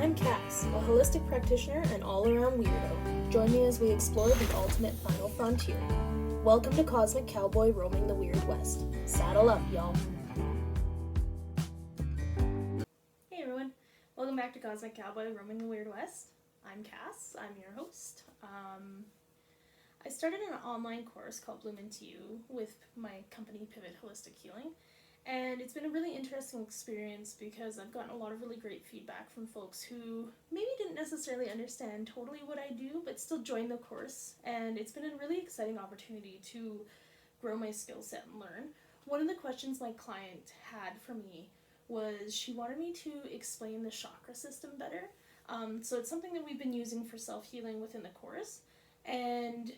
I'm Cass, a holistic practitioner and all-around weirdo. Join me as we explore the ultimate final frontier. Welcome to Cosmic Cowboy Roaming the Weird West. Saddle up, y'all. Hey everyone, welcome back to Cosmic Cowboy Roaming the Weird West. I'm Cass, I'm your host. I started an online course called Bloom Into You with my company Pivot Holistic Healing. And it's been a really interesting experience because I've gotten a lot of really great feedback from folks who maybe didn't necessarily understand totally what I do, but still joined the course. And it's been a really exciting opportunity to grow my skill set and learn. One of the questions my client had for me was she wanted me to explain the chakra system better. So it's something that we've been using for self-healing within the course. And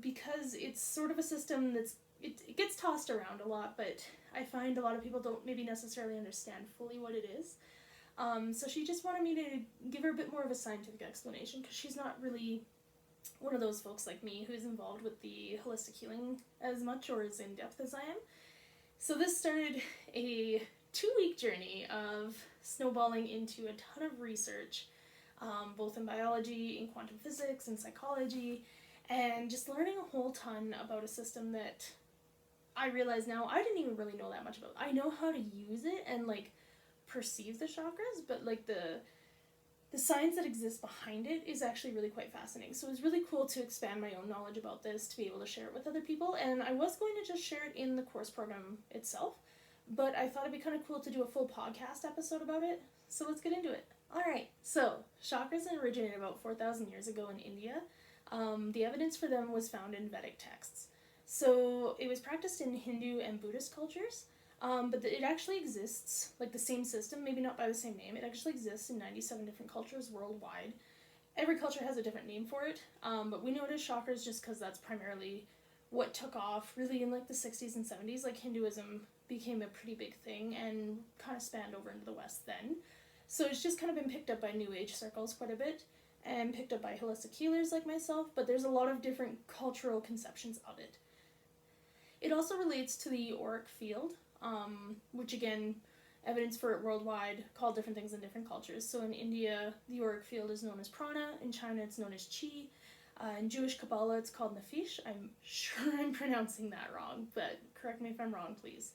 because it's sort of a system it gets tossed around a lot, but I find a lot of people don't maybe necessarily understand fully what it is. So she just wanted me to give her a bit more of a scientific explanation because she's not really one of those folks like me who's involved with the holistic healing as much or as in-depth as I am. So this started a 2-week journey of snowballing into a ton of research, both in biology, in quantum physics, and psychology, and just learning a whole ton about a system that I realize now I didn't even really know that much about. I know how to use it and perceive the chakras, but the science that exists behind it is actually really quite fascinating. So it was really cool to expand my own knowledge about this, to be able to share it with other people. And I was going to just share it in the course program itself, but I thought it'd be kind of cool to do a full podcast episode about it. So let's get into it. Alright, so chakras originated about 4,000 years ago in India. The evidence for them was found in Vedic texts. So it was practiced in Hindu and Buddhist cultures, but it actually exists, the same system, maybe not by the same name, it actually exists in 97 different cultures worldwide. Every culture has a different name for it, but we know it as chakras just because that's primarily what took off really in the 60s and 70s. Hinduism became a pretty big thing and kind of spanned over into the West then. So it's just kind of been picked up by New Age circles quite a bit and picked up by holistic healers like myself, but there's a lot of different cultural conceptions of it. It also relates to the auric field, which again, evidence for it worldwide, called different things in different cultures. So in India, the auric field is known as prana. In China, it's known as chi. In Jewish Kabbalah, it's called nephesh. I'm sure I'm pronouncing that wrong, but correct me if I'm wrong, please.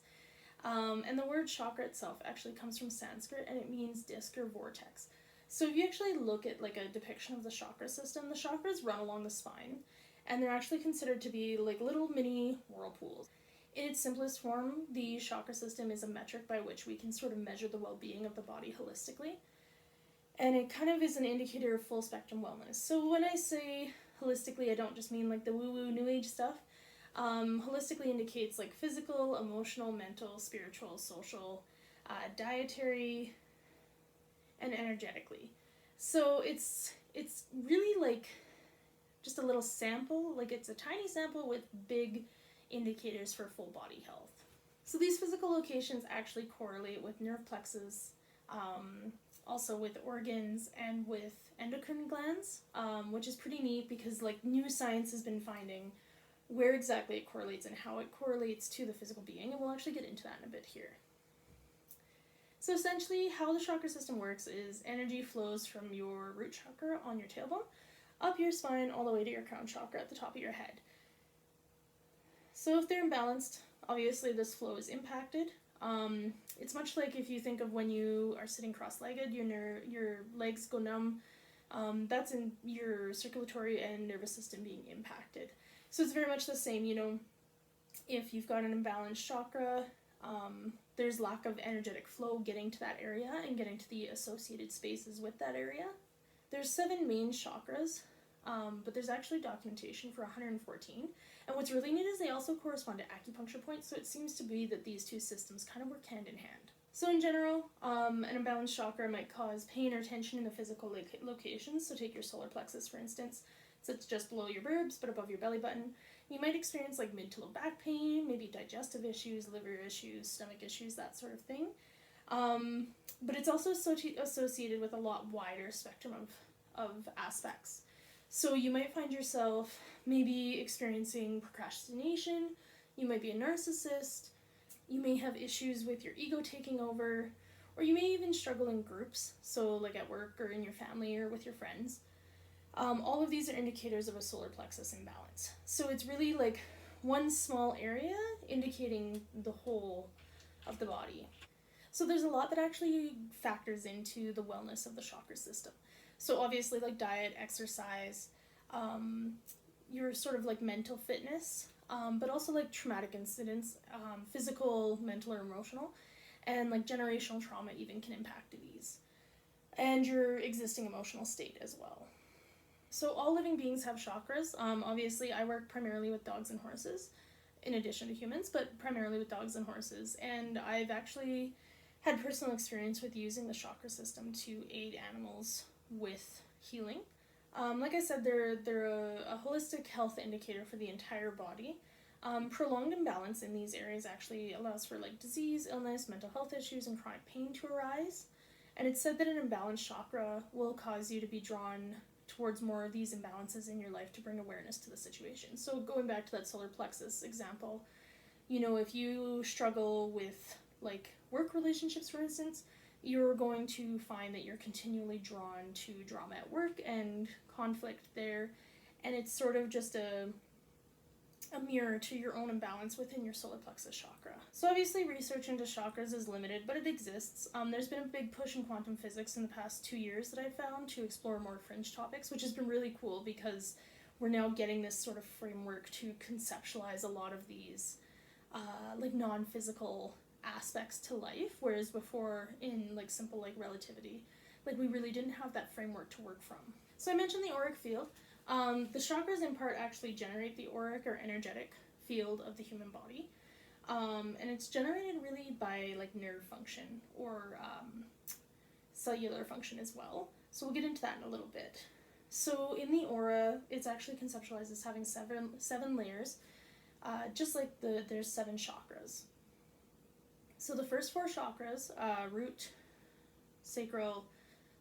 And the word chakra itself actually comes from Sanskrit, and it means disc or vortex. So if you actually look at a depiction of the chakra system, the chakras run along the spine. And they're actually considered to be little mini whirlpools. In its simplest form, the chakra system is a metric by which we can sort of measure the well-being of the body holistically. And it kind of is an indicator of full spectrum wellness. So when I say holistically, I don't just mean the woo-woo new age stuff. Holistically indicates physical, emotional, mental, spiritual, social, dietary, and energetically. So it's really just a little sample, it's a tiny sample with big indicators for full body health. So these physical locations actually correlate with nerve plexus, also with organs and with endocrine glands, which is pretty neat because new science has been finding where exactly it correlates and how it correlates to the physical being, and we'll actually get into that in a bit here. So essentially how the chakra system works is energy flows from your root chakra on your tailbone up your spine all the way to your crown chakra at the top of your head. So if they're imbalanced, obviously this flow is impacted. It's much like if you think of when you are sitting cross-legged, your legs go numb. That's in your circulatory and nervous system being impacted. So it's very much the same, if you've got an imbalanced chakra, there's lack of energetic flow getting to that area and getting to the associated spaces with that area. There's 7 main chakras, but there's actually documentation for 114. And what's really neat is they also correspond to acupuncture points, so it seems to be that these two systems kind of work hand in hand. So in general, an imbalanced chakra might cause pain or tension in the physical locations. So take your solar plexus, for instance. So it's just below your verbs, but above your belly button. You might experience mid to low back pain, maybe digestive issues, liver issues, stomach issues, that sort of thing. But it's also associated with a lot wider spectrum of aspects. So you might find yourself maybe experiencing procrastination, you might be a narcissist, you may have issues with your ego taking over, or you may even struggle in groups, so like at work or in your family or with your friends. All of these are indicators of a solar plexus imbalance. So it's really like one small area indicating the whole of the body. So there's a lot that actually factors into the wellness of the chakra system. So obviously like diet, exercise, your sort of like mental fitness, but also like traumatic incidents, physical, mental, or emotional, and like generational trauma even can impact these, and your existing emotional state as well. So all living beings have chakras. Obviously, I work primarily with dogs and horses, in addition to humans, but primarily with dogs and horses. And I've actually had personal experience with using the chakra system to aid animals with healing. Like I said, they're a holistic health indicator for the entire body. Prolonged imbalance in these areas actually allows for like disease, illness, mental health issues, and chronic pain to arise. And it's said that an imbalanced chakra will cause you to be drawn towards more of these imbalances in your life to bring awareness to the situation. So going back to that solar plexus example, if you struggle with like work relationships, for instance, you're going to find that you're continually drawn to drama at work and conflict there, and it's sort of just a mirror to your own imbalance within your solar plexus chakra. So obviously research into chakras is limited, but it exists. There's been a big push in quantum physics in the past 2 years that I've found to explore more fringe topics, which has been really cool because we're now getting this sort of framework to conceptualize a lot of these like non-physical aspects to life, whereas before in like simple like relativity, like we really didn't have that framework to work from. So I mentioned the auric field. The chakras in part actually generate the auric or energetic field of the human body, and it's generated really by like nerve function or cellular function as well. So we'll get into that in a little bit. So in the aura, it's actually conceptualized as having seven layers, just like there's 7 chakras. So the first 4 chakras, root, sacral,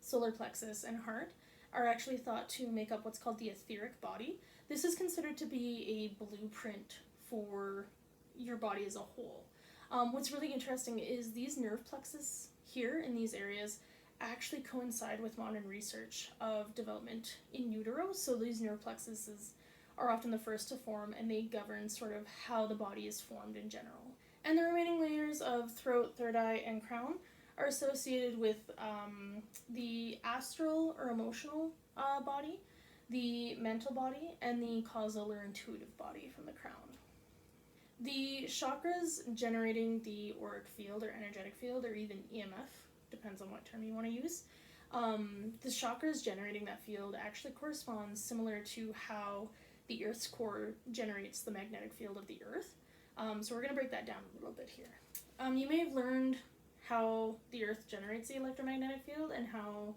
solar plexus, and heart, are actually thought to make up what's called the etheric body. This is considered to be a blueprint for your body as a whole. What's really interesting is these nerve plexus here in these areas actually coincide with modern research of development in utero. So these nerve plexuses are often the first to form, and they govern sort of how the body is formed in general. And the remaining layers of throat, third eye, and crown are associated with the astral or emotional body, the mental body, and the causal or intuitive body from the crown. The chakras generating the auric field or energetic field, or even EMF, depends on what term you want to use. The chakras generating that field actually corresponds similar to how the Earth's core generates the magnetic field of the Earth. So we're going to break that down a little bit here. You may have learned how the Earth generates the electromagnetic field and how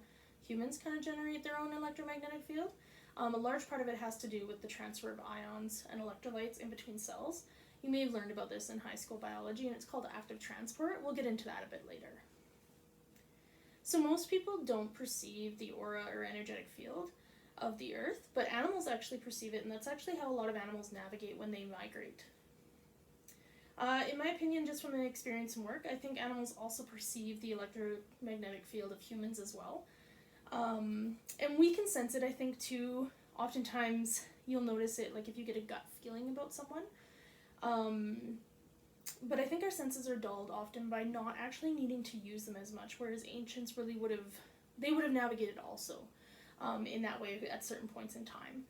humans kind of generate their own electromagnetic field. A large part of it has to do with the transfer of ions and electrolytes in between cells. You may have learned about this in high school biology, and it's called active transport. We'll get into that a bit later. So most people don't perceive the aura or energetic field of the Earth, but animals actually perceive it, and that's actually how a lot of animals navigate when they migrate. In my opinion, just from my experience and work, I think animals also perceive the electromagnetic field of humans as well. And we can sense it, I think, too. Oftentimes, you'll notice it, like if you get a gut feeling about someone. But I think our senses are dulled often by not actually needing to use them as much, whereas ancients really would have navigated also in that way at certain points in time,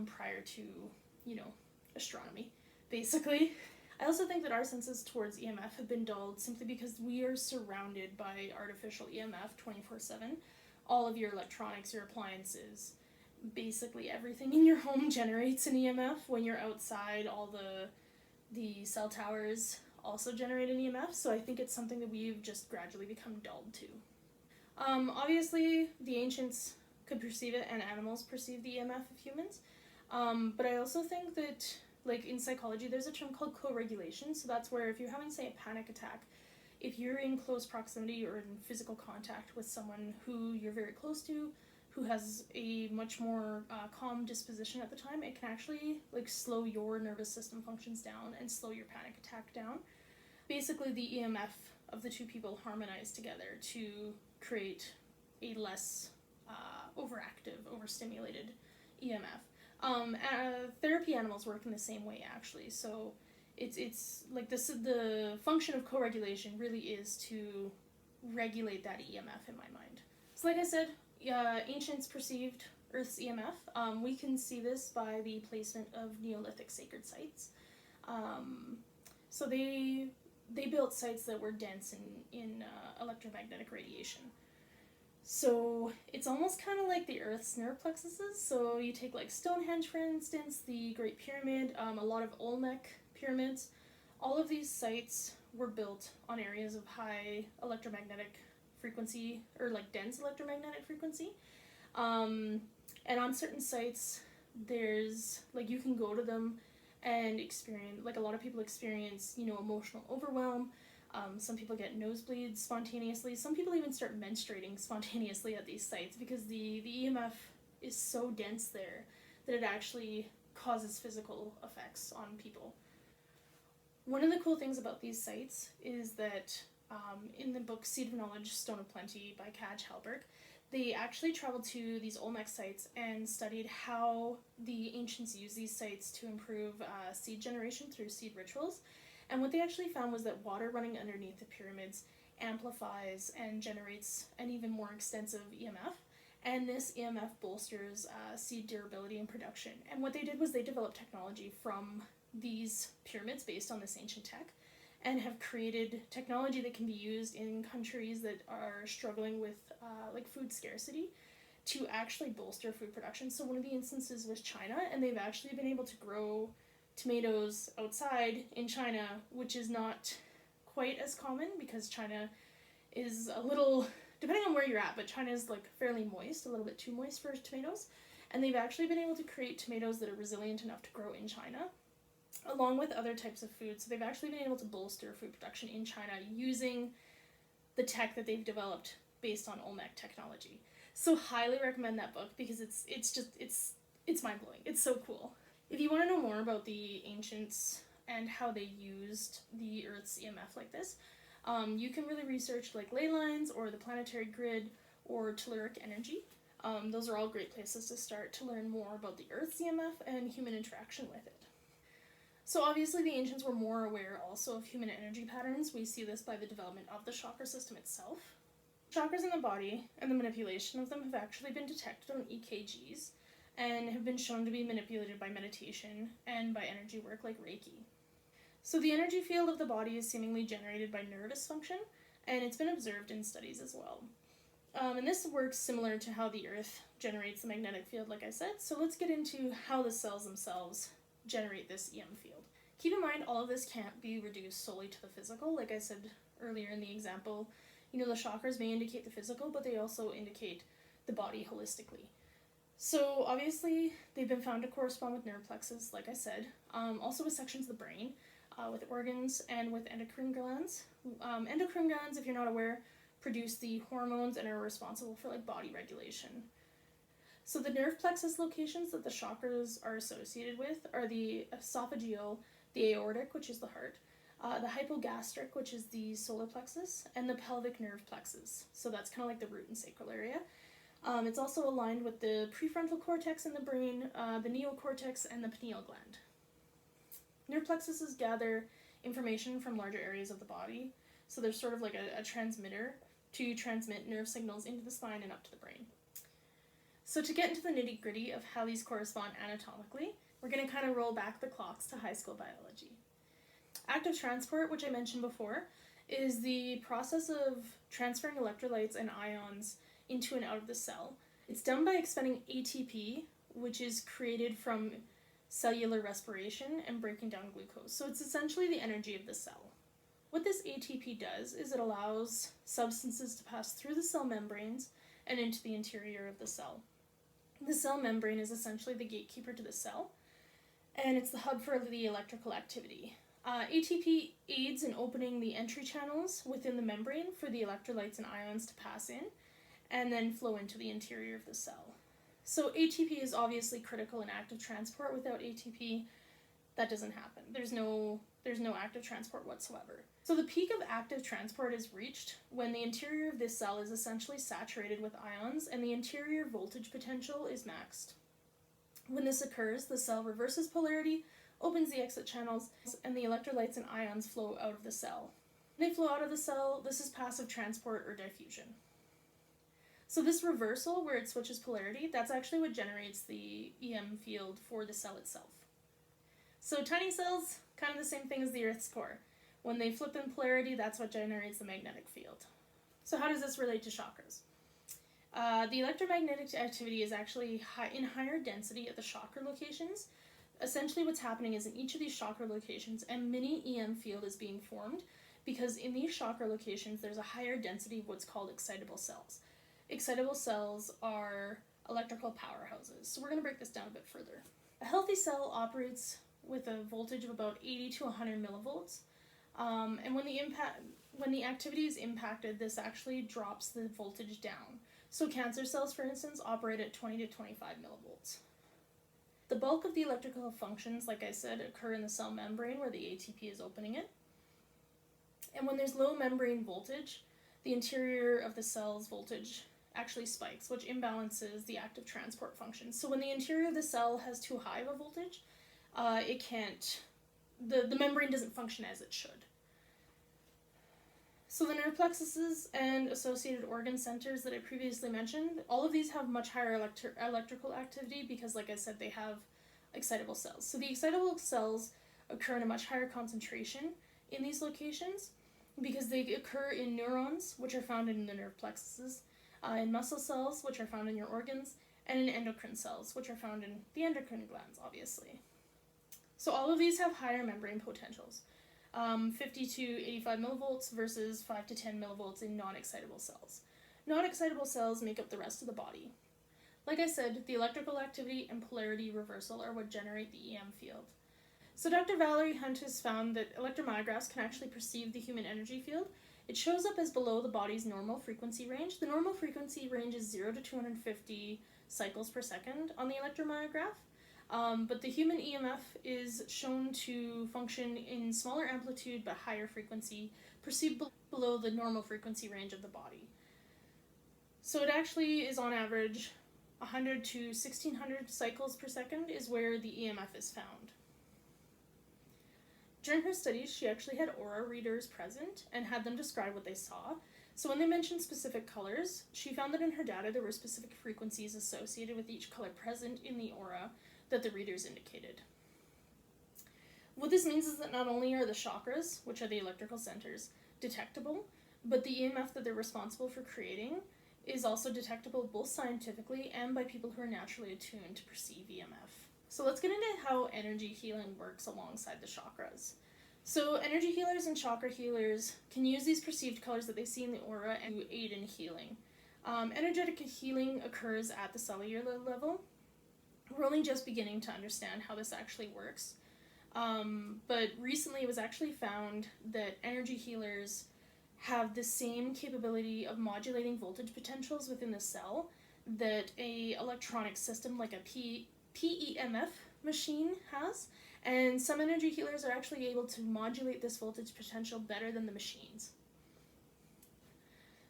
prior to, astronomy, basically. I also think that our senses towards EMF have been dulled simply because we are surrounded by artificial EMF 24/7. All of your electronics, your appliances, basically everything in your home generates an EMF. When you're outside, all the cell towers also generate an EMF, so I think it's something that we've just gradually become dulled to. Obviously, the ancients could perceive it, and animals perceive the EMF of humans, but I also think that, like in psychology, there's a term called co-regulation. So that's where if you're having, say, a panic attack, if you're in close proximity or in physical contact with someone who you're very close to, who has a much more calm disposition at the time, it can actually like slow your nervous system functions down and slow your panic attack down. Basically, the EMF of the two people harmonize together to create a less overactive, overstimulated EMF. Therapy animals work in the same way, actually. So it's like this. The function of co-regulation really is to regulate that EMF in my mind. So, like I said, ancients perceived Earth's EMF. We can see this by the placement of Neolithic sacred sites. So they built sites that were dense in electromagnetic radiation. So it's almost kind of like the Earth's nerve plexuses. So you take like Stonehenge, for instance, the Great Pyramid, a lot of Olmec pyramids. All of these sites were built on areas of high electromagnetic frequency, or like dense electromagnetic frequency. And on certain sites, there's like, you can go to them and experience, like a lot of people experience, emotional overwhelm. Some people get nosebleeds spontaneously. Some people even start menstruating spontaneously at these sites because the EMF is so dense there that it actually causes physical effects on people. One of the cool things about these sites is that in the book Seed of Knowledge, Stone of Plenty by Kaj Halberg, they actually traveled to these Olmec sites and studied how the ancients used these sites to improve seed generation through seed rituals. And what they actually found was that water running underneath the pyramids amplifies and generates an even more extensive EMF. And this EMF bolsters seed durability and production. And what they did was they developed technology from these pyramids based on this ancient tech, and have created technology that can be used in countries that are struggling with like food scarcity to actually bolster food production. So one of the instances was China, and they've actually been able to grow tomatoes outside in China, which is not quite as common because China is a little, depending on where you're at, but China is like fairly moist, a little bit too moist for tomatoes. And they've actually been able to create tomatoes that are resilient enough to grow in China, along with other types of food. So they've actually been able to bolster food production in China using the tech that they've developed based on Olmec technology. So highly recommend that book because it's mind-blowing. It's so cool. If you want to know more about the ancients and how they used the Earth's EMF like this, you can really research like ley lines or the planetary grid or telluric energy. Those are all great places to start to learn more about the Earth's EMF and human interaction with it. So obviously the ancients were more aware also of human energy patterns. We see this by the development of the chakra system itself. Chakras in the body and the manipulation of them have actually been detected on EKGs and have been shown to be manipulated by meditation and by energy work like Reiki. So the energy field of the body is seemingly generated by nervous function, and it's been observed in studies as well. And this works similar to how the Earth generates the magnetic field, like I said. So let's get into how the cells themselves generate this EM field. Keep in mind, all of this can't be reduced solely to the physical. Like I said earlier in the example, the chakras may indicate the physical, but they also indicate the body holistically. So obviously, they've been found to correspond with nerve plexus, like I said, also with sections of the brain, with organs, and with endocrine glands. Endocrine glands, if you're not aware, produce the hormones and are responsible for like body regulation. So the nerve plexus locations that the chakras are associated with are the esophageal, the aortic, which is the heart, the hypogastric, which is the solar plexus, and the pelvic nerve plexus. So that's kind of like the root and sacral area. It's also aligned with the prefrontal cortex in the brain, the neocortex, and the pineal gland. Nerve plexuses gather information from larger areas of the body, so they're sort of like a transmitter to transmit nerve signals into the spine and up to the brain. So to get into the nitty-gritty of how these correspond anatomically, we're going to kind of roll back the clocks to high school biology. Active transport, which I mentioned before, is the process of transferring electrolytes and ions into and out of the cell. It's done by expending ATP, which is created from cellular respiration and breaking down glucose. So it's essentially the energy of the cell. What this ATP does is it allows substances to pass through the cell membranes and into the interior of the cell. The cell membrane is essentially the gatekeeper to the cell, and it's the hub for the electrical activity. ATP aids in opening the entry channels within the membrane for the electrolytes and ions to pass in and then flow into the interior of the cell. So ATP is obviously critical in active transport. Without ATP, that doesn't happen. There's no There's no active transport whatsoever. So the peak of active transport is reached when the interior of this cell is essentially saturated with ions and the interior voltage potential is maxed. When this occurs, the cell reverses polarity, opens the exit channels, and the electrolytes and ions flow out of the cell. When they flow out of the cell, this is passive transport or diffusion. So this reversal, where it switches polarity, that's actually what generates the EM field for the cell itself. So tiny cells, kind of the same thing as the Earth's core. When they flip in polarity, that's what generates the magnetic field. So how does this relate to chakras? The electromagnetic activity is actually in higher density at the chakra locations. Essentially what's happening is in each of these chakra locations, a mini EM field is being formed because in these chakra locations, there's a higher density of what's called excitable cells. Excitable cells are electrical powerhouses. So we're going to break this down a bit further. A healthy cell operates with a voltage of about 80 to 100 millivolts. And when the activity is impacted, this actually drops the voltage down. So cancer cells, for instance, operate at 20 to 25 millivolts. The bulk of the electrical functions, like I said, occur in the cell membrane where the ATP is opening it. And when there's low membrane voltage, the interior of the cell's voltage actually spikes, which imbalances the active transport function. So when the interior of the cell has too high of a voltage, the membrane doesn't function as it should. So the nerve plexuses and associated organ centers that I previously mentioned, all of these have much higher electrical activity because, like I said, they have excitable cells. So the excitable cells occur in a much higher concentration in these locations because they occur in neurons, which are found in the nerve plexuses, in muscle cells, which are found in your organs, and in endocrine cells, which are found in the endocrine glands, obviously. So all of these have higher membrane potentials, 50 to 85 millivolts versus 5 to 10 millivolts in non-excitable cells. Non-excitable cells make up the rest of the body. Like I said, the electrical activity and polarity reversal are what generate the EM field. So Dr. Valerie Hunt has found that electromyographs can actually perceive the human energy field. It shows up as below the body's normal frequency range. The normal frequency range is 0 to 250 cycles per second on the electromyograph. But the human EMF is shown to function in smaller amplitude but higher frequency, perceived below the normal frequency range of the body. So it actually is on average 100 to 1600 cycles per second is where the EMF is found. During her studies, she actually had aura readers present and had them describe what they saw. So when they mentioned specific colors, she found that in her data there were specific frequencies associated with each color present in the aura that the readers indicated. What this means is that not only are the chakras, which are the electrical centers, detectable, but the EMF that they're responsible for creating is also detectable both scientifically and by people who are naturally attuned to perceive EMF. So let's get into how energy healing works alongside the chakras. So energy healers and chakra healers can use these perceived colors that they see in the aura and aid in healing. Energetic healing occurs at the cellular level. We're only just beginning to understand how this actually works. But recently it was actually found that energy healers have the same capability of modulating voltage potentials within the cell that a electronic system like a PEMF machine has, and some energy healers are actually able to modulate this voltage potential better than the machines.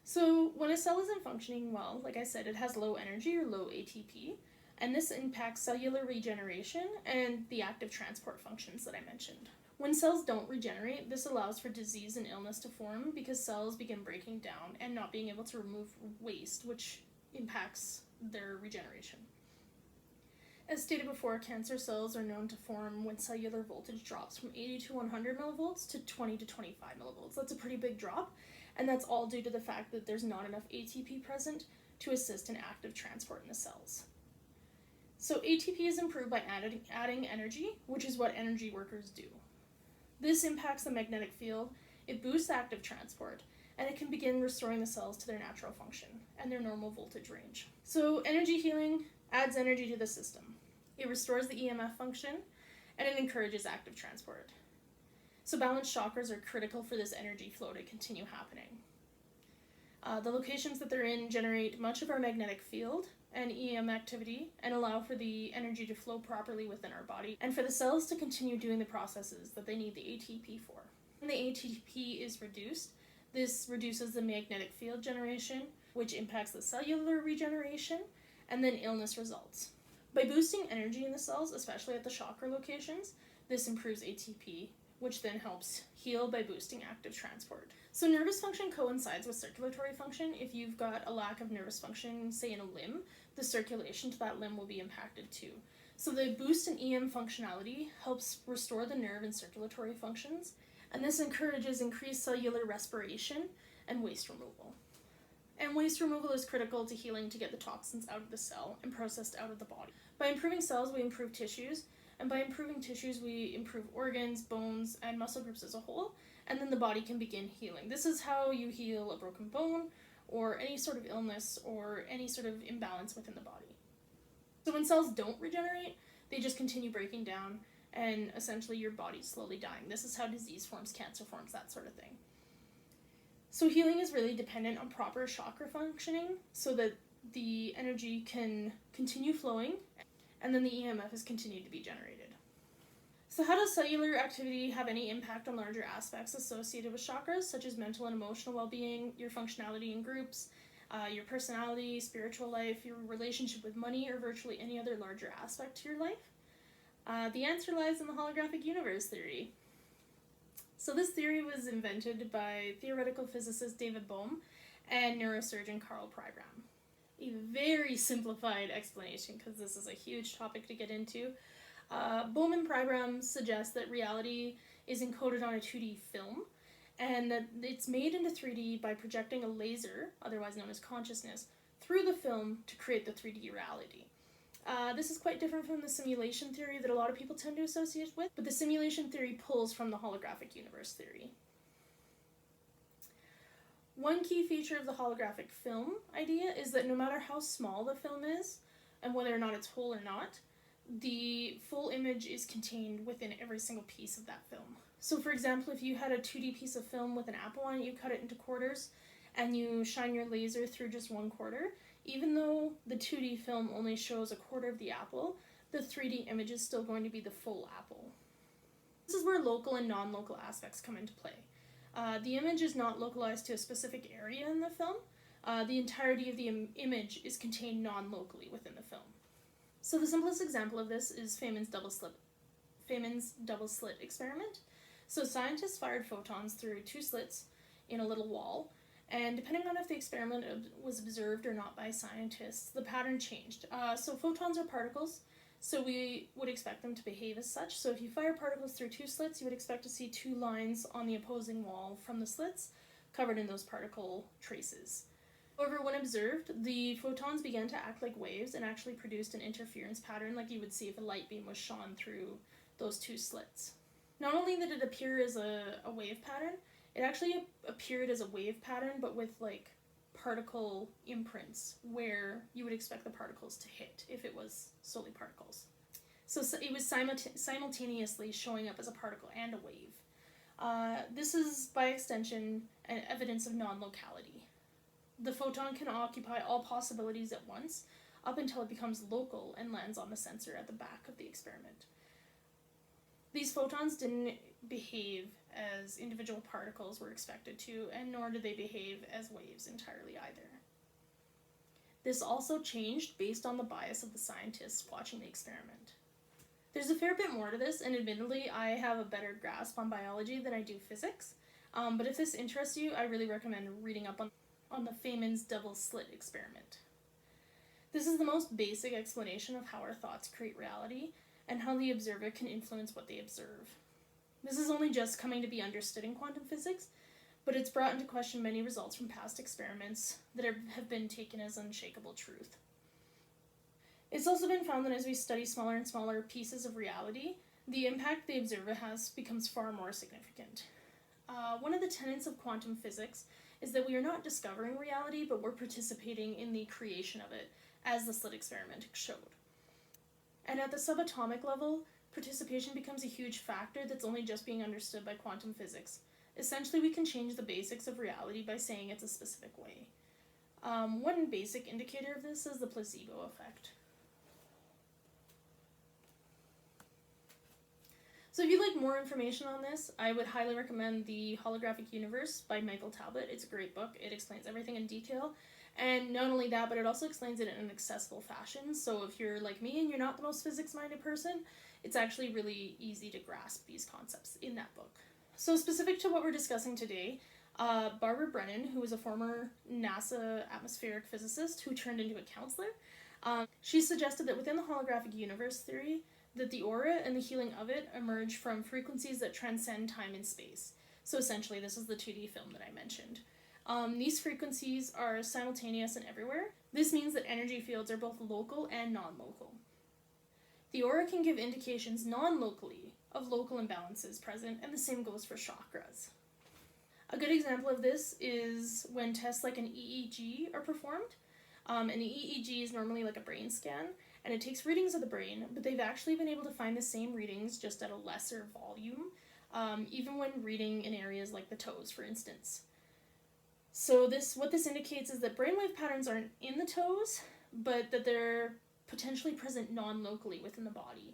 So when a cell isn't functioning well, like I said, it has low energy or low ATP, and this impacts cellular regeneration and the active transport functions that I mentioned. When cells don't regenerate, this allows for disease and illness to form because cells begin breaking down and not being able to remove waste, which impacts their regeneration. As stated before, cancer cells are known to form when cellular voltage drops from 80 to 100 millivolts to 20 to 25 millivolts. That's a pretty big drop, and that's all due to the fact that there's not enough ATP present to assist in active transport in the cells. So ATP is improved by adding energy, which is what energy workers do. This impacts the magnetic field, it boosts active transport, and it can begin restoring the cells to their natural function and their normal voltage range. So energy healing adds energy to the system. It restores the EMF function, and it encourages active transport. So balanced chakras are critical for this energy flow to continue happening. The locations that they're in generate much of our magnetic field and EM activity and allow for the energy to flow properly within our body and for the cells to continue doing the processes that they need the ATP for. When the ATP is reduced, this reduces the magnetic field generation, which impacts the cellular regeneration, and then illness results. By boosting energy in the cells, especially at the chakra locations, this improves ATP, which then helps heal by boosting active transport. So nervous function coincides with circulatory function. If you've got a lack of nervous function, say in a limb, the circulation to that limb will be impacted too. So the boost in EM functionality helps restore the nerve and circulatory functions, and this encourages increased cellular respiration and waste removal. And waste removal is critical to healing to get the toxins out of the cell and processed out of the body. By improving cells, we improve tissues, and by improving tissues, we improve organs, bones, and muscle groups as a whole, and then the body can begin healing. This is how you heal a broken bone, or any sort of illness, or any sort of imbalance within the body. So when cells don't regenerate, they just continue breaking down, and essentially your body's slowly dying. This is how disease forms, cancer forms, that sort of thing. So healing is really dependent on proper chakra functioning so that the energy can continue flowing and then the EMF is continued to be generated. So how does cellular activity have any impact on larger aspects associated with chakras, such as mental and emotional well-being, your functionality in groups, your personality, spiritual life, your relationship with money, or virtually any other larger aspect to your life? The answer lies in the holographic universe theory. So this theory was invented by theoretical physicist David Bohm and neurosurgeon Carl Pribram. A very simplified explanation, because this is a huge topic to get into. Bohm and Pribram suggest that reality is encoded on a 2D film, and that it's made into 3D by projecting a laser, otherwise known as consciousness, through the film to create the 3D reality. This is quite different from the simulation theory that a lot of people tend to associate with, but the simulation theory pulls from the holographic universe theory. One key feature of the holographic film idea is that no matter how small the film is, and whether or not it's whole or not, the full image is contained within every single piece of that film. So for example, if you had a 2D piece of film with an apple on it, you cut it into quarters, and you shine your laser through just one quarter, even though the 2D film only shows a quarter of the apple, the 3D image is still going to be the full apple. This is where local and non-local aspects come into play. The image is not localized to a specific area in the film. The entirety of the image is contained non-locally within the film. So the simplest example of this is Feynman's double slit experiment. So scientists fired photons through two slits in a little wall, and depending on if the experiment was observed or not by scientists, the pattern changed. So photons are particles, so we would expect them to behave as such. So if you fire particles through two slits, you would expect to see two lines on the opposing wall from the slits covered in those particle traces. However, when observed, the photons began to act like waves and actually produced an interference pattern like you would see if a light beam was shone through those two slits. Not only did it appear as a wave pattern, it actually appeared as a wave pattern, but with like particle imprints where you would expect the particles to hit if it was solely particles. So it was simultaneously showing up as a particle and a wave. This is, by extension, an evidence of non-locality. The photon can occupy all possibilities at once, up until it becomes local and lands on the sensor at the back of the experiment. These photons didn't behave as individual particles were expected to, and nor did they behave as waves entirely either. This also changed based on the bias of the scientists watching the experiment. There's a fair bit more to this, and admittedly I have a better grasp on biology than I do physics, but if this interests you, I really recommend reading up on the Feynman's double slit experiment. This is the most basic explanation of how our thoughts create reality, and how the observer can influence what they observe. This is only just coming to be understood in quantum physics, but it's brought into question many results from past experiments that have been taken as unshakable truth. It's also been found that as we study smaller and smaller pieces of reality, the impact the observer has becomes far more significant. One of the tenets of quantum physics is that we are not discovering reality, but we're participating in the creation of it, as the slit experiment showed. And at the subatomic level, participation becomes a huge factor that's only just being understood by quantum physics, Essentially, we can change the basics of reality by saying it's a specific way. One basic indicator of this is the placebo effect. So if you'd like more information on this, I would highly recommend The Holographic Universe by Michael Talbot. It's a great book. It explains everything in detail. And not only that, but it also explains it in an accessible fashion. So if you're like me and you're not the most physics-minded person, it's actually really easy to grasp these concepts in that book. So specific to what we're discussing today, Barbara Brennan, who was a former NASA atmospheric physicist who turned into a counselor, she suggested that within the holographic universe theory, that the aura and the healing of it emerge from frequencies that transcend time and space. So essentially, this is the 2D film that I mentioned. These frequencies are simultaneous and everywhere. This means that energy fields are both local and non-local. The aura can give indications non-locally of local imbalances present, and the same goes for chakras. A good example of this is when tests like an EEG are performed. An EEG is normally like a brain scan, and it takes readings of the brain, but they've actually been able to find the same readings just at a lesser volume, even when reading in areas like the toes, for instance. So what this indicates is that brainwave patterns aren't in the toes, but that they're potentially present non-locally within the body.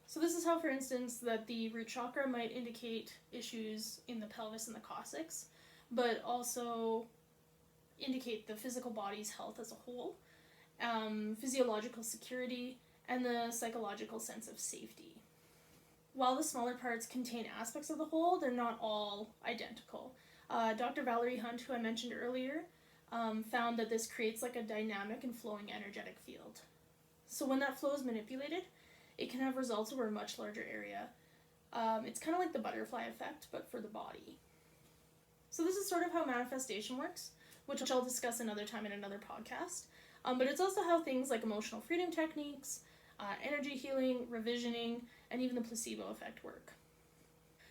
So this is how, for instance, that the root chakra might indicate issues in the pelvis and the coccyx, but also indicate the physical body's health as a whole, physiological security, and the psychological sense of safety. While the smaller parts contain aspects of the whole, they're not all identical. Dr. Valerie Hunt, who I mentioned earlier, found that this creates like a dynamic and flowing energetic field. So when that flow is manipulated, it can have results over a much larger area. It's kind of like the butterfly effect, but for the body. So this is sort of how manifestation works, which I'll discuss another time in another podcast. But it's also how things like emotional freedom techniques, energy healing, revisioning, and even the placebo effect work.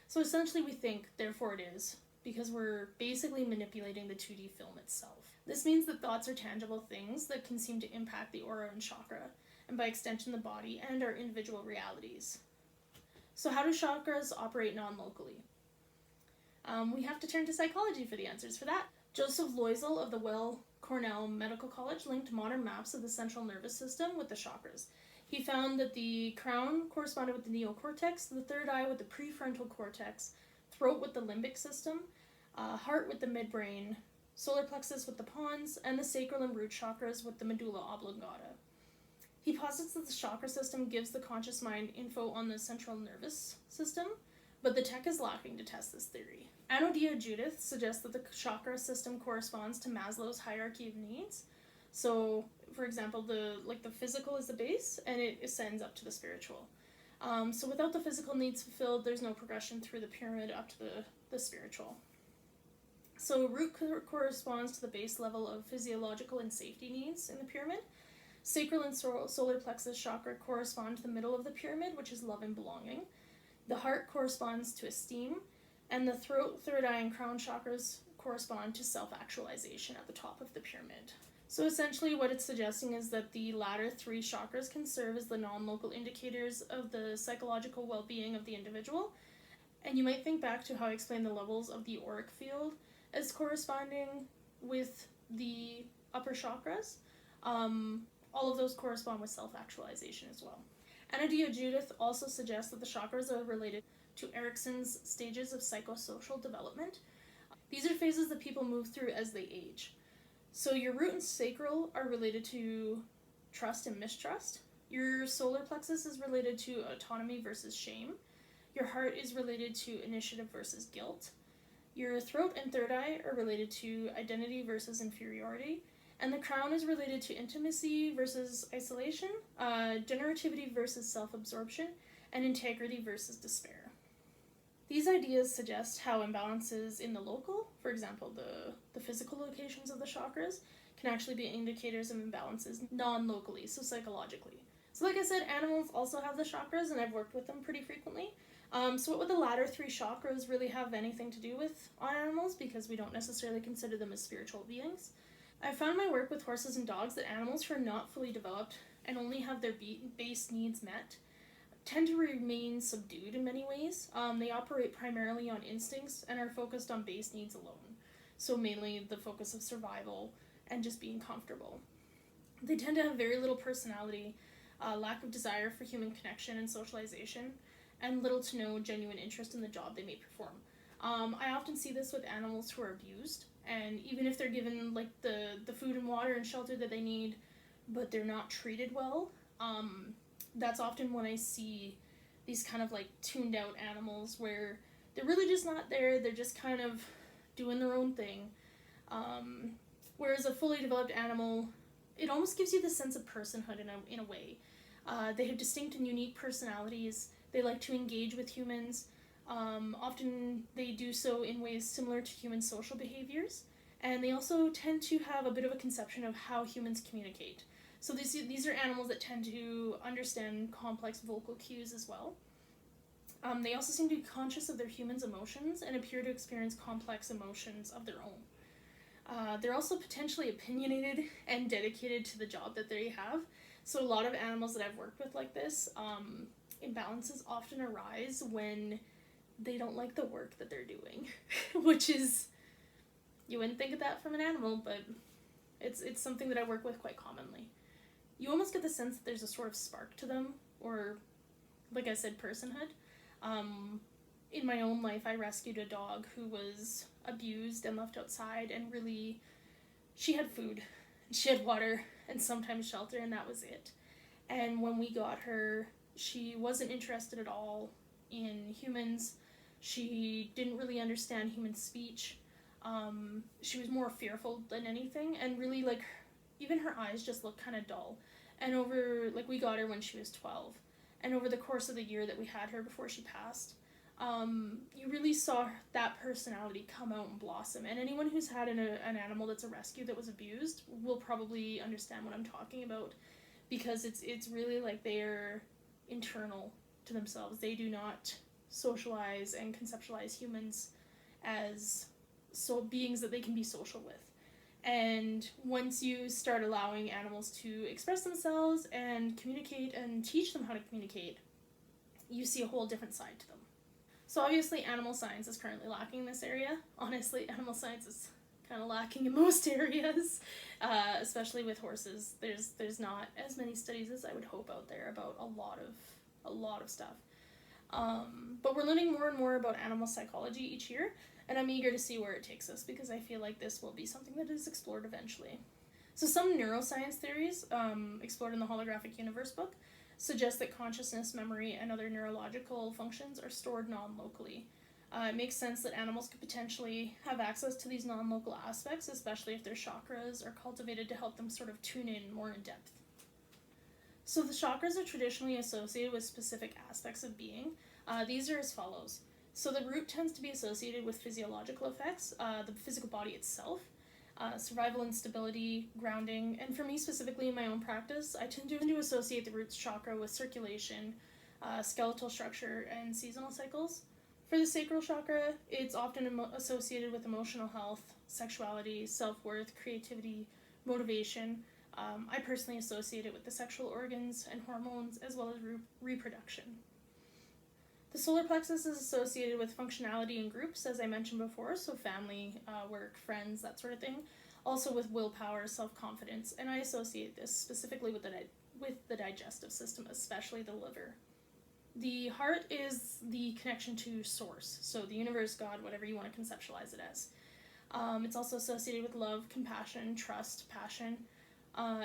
So essentially we think, therefore it is, because we're basically manipulating the 2D film itself. This means that thoughts are tangible things that can seem to impact the aura and chakra, and by extension the body and our individual realities. So how do chakras operate non-locally? We have to turn to psychology for the answers for that. Joseph Loisel of the Weill Cornell Medical College linked modern maps of the central nervous system with the chakras. He found that the crown corresponded with the neocortex, the third eye with the prefrontal cortex, throat with the limbic system, heart with the midbrain, solar plexus with the pons, and the sacral and root chakras with the medulla oblongata. He posits that the chakra system gives the conscious mind info on the central nervous system, but the tech is lacking to test this theory. Anodia Judith suggests that the chakra system corresponds to Maslow's hierarchy of needs. So, for example, the physical is the base, and it ascends up to the spiritual. So without the physical needs fulfilled, there's no progression through the pyramid up to the spiritual. So root corresponds to the base level of physiological and safety needs in the pyramid. Sacral and solar plexus chakra correspond to the middle of the pyramid, which is love and belonging. The heart corresponds to esteem, and the throat, third eye, and crown chakras correspond to self-actualization at the top of the pyramid. So essentially what it's suggesting is that the latter three chakras can serve as the non-local indicators of the psychological well-being of the individual. And you might think back to how I explained the levels of the auric field as corresponding with the upper chakras. All of those correspond with self-actualization as well. Anodia Judith also suggests that the chakras are related to Erikson's stages of psychosocial development. These are phases that people move through as they age. So your root and sacral are related to trust and mistrust. Your solar plexus is related to autonomy versus shame. Your heart is related to initiative versus guilt. Your throat and third eye are related to identity versus inferiority. And the crown is related to intimacy versus isolation, generativity versus self-absorption, and integrity versus despair. These ideas suggest how imbalances in the local, for example, the physical locations of the chakras, can actually be indicators of imbalances non-locally, so psychologically. So like I said, animals also have the chakras, and I've worked with them pretty frequently. So what would the latter three chakras really have anything to do with on animals, because we don't necessarily consider them as spiritual beings? I found my work with horses and dogs that animals who are not fully developed and only have their base needs met tend to remain subdued in many ways. They operate primarily on instincts and are focused on base needs alone. So mainly the focus of survival and just being comfortable. They tend to have very little personality, lack of desire for human connection and socialization, and little to no genuine interest in the job they may perform. I often see this with animals who are abused, and even if they're given like the food and water and shelter that they need, but they're not treated well, that's often when I see these kind of like tuned out animals where they're really just not there, they're just kind of doing their own thing. Whereas a fully developed animal, it almost gives you the sense of personhood in a way. They have distinct and unique personalities. They like to engage with humans. Often they do so in ways similar to human social behaviors. And they also tend to have a bit of a conception of how humans communicate. So these are animals that tend to understand complex vocal cues as well. They also seem to be conscious of their humans' emotions and appear to experience complex emotions of their own. They're also potentially opinionated and dedicated to the job that they have. So a lot of animals that I've worked with like this, imbalances often arise when they don't like the work that they're doing, which is, you wouldn't think of that from an animal, but it's something that I work with quite commonly. You almost get the sense that there's a sort of spark to them, or, like I said, personhood. In my own life, I rescued a dog who was abused and left outside, and really, she had food, she had water, and sometimes shelter, and that was it. And when we got her, she wasn't interested at all in humans. She didn't really understand human speech. She was more fearful than anything, and really, like, even her eyes just looked kind of dull. And we got her when she was 12. And over the course of the year that we had her before she passed, you really saw that personality come out and blossom. And anyone who's had an animal that's a rescue that was abused will probably understand what I'm talking about, because it's really like they're internal to themselves. They do not socialize and conceptualize humans as beings that they can be social with. And once you start allowing animals to express themselves and communicate and teach them how to communicate, you see a whole different side to them. So obviously animal science is currently lacking in this area. Honestly, animal science is kind of lacking in most areas, especially with horses. There's not as many studies as I would hope out there about a lot of stuff. But we're learning more and more about animal psychology each year, and I'm eager to see where it takes us, because I feel like this will be something that is explored eventually. So some neuroscience theories, explored in the Holographic Universe book, suggest that consciousness, memory, and other neurological functions are stored non-locally. It makes sense that animals could potentially have access to these non-local aspects, especially if their chakras are cultivated to help them sort of tune in more in depth. So the chakras are traditionally associated with specific aspects of being. These are as follows. So the root tends to be associated with physiological effects, the physical body itself, survival and stability, grounding, and for me specifically in my own practice, I tend to associate the root chakra with circulation, skeletal structure, and seasonal cycles. For the sacral chakra, it's often associated with emotional health, sexuality, self-worth, creativity, motivation. I personally associate it with the sexual organs and hormones, as well as reproduction. The solar plexus is associated with functionality in groups, as I mentioned before, so family, work, friends, that sort of thing. Also with willpower, self-confidence, and I associate this specifically with the digestive system, especially the liver. The heart is the connection to source, so the universe, God, whatever you want to conceptualize it as. It's also associated with love, compassion, trust, passion.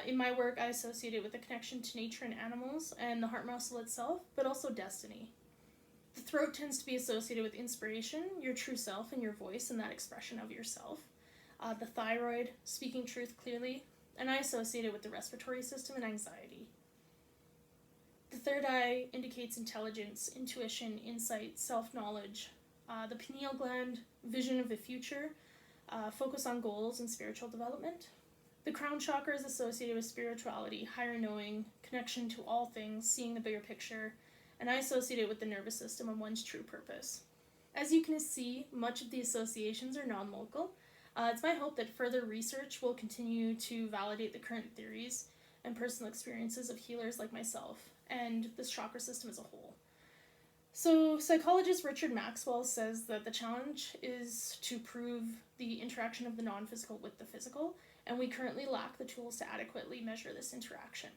In my work, I associate it with the connection to nature and animals, and the heart muscle itself, but also destiny. The throat tends to be associated with inspiration, your true self and your voice and that expression of yourself. The thyroid, speaking truth clearly, and I associate it with the respiratory system and anxiety. The third eye indicates intelligence, intuition, insight, self-knowledge. The pineal gland, vision of the future, focus on goals and spiritual development. The crown chakra is associated with spirituality, higher knowing, connection to all things, seeing the bigger picture, and I associate it with the nervous system and one's true purpose. As you can see, much of the associations are non-local. It's my hope that further research will continue to validate the current theories and personal experiences of healers like myself, and this chakra system as a whole. So psychologist Richard Maxwell says that the challenge is to prove the interaction of the non-physical with the physical, and we currently lack the tools to adequately measure this interaction.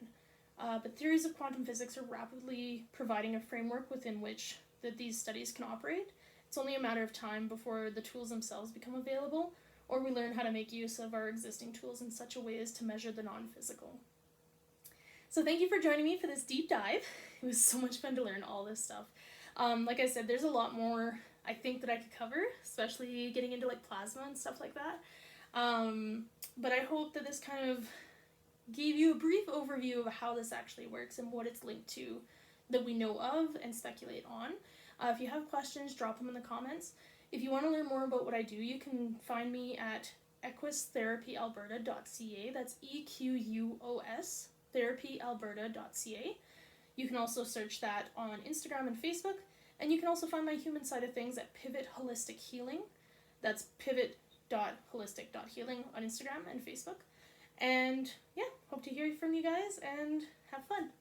But theories of quantum physics are rapidly providing a framework within which these studies can operate. It's only a matter of time before the tools themselves become available, or we learn how to make use of our existing tools in such a way as to measure the non-physical. So thank you for joining me for this deep dive. It was so much fun to learn all this stuff. Like I said, there's a lot more I think that I could cover, especially getting into like plasma and stuff like that. But I hope that this kind of gave you a brief overview of how this actually works and what it's linked to that we know of and speculate on. If you have questions, drop them in the comments. If you want to learn more about what I do, you can find me at equustherapyalberta.ca. That's EQUOS therapyalberta.ca. You can also search that on Instagram and Facebook, and you can also find my human side of things at Pivot Holistic Healing. That's pivot.holistic.healing on Instagram and Facebook. And yeah, hope to hear from you guys and have fun.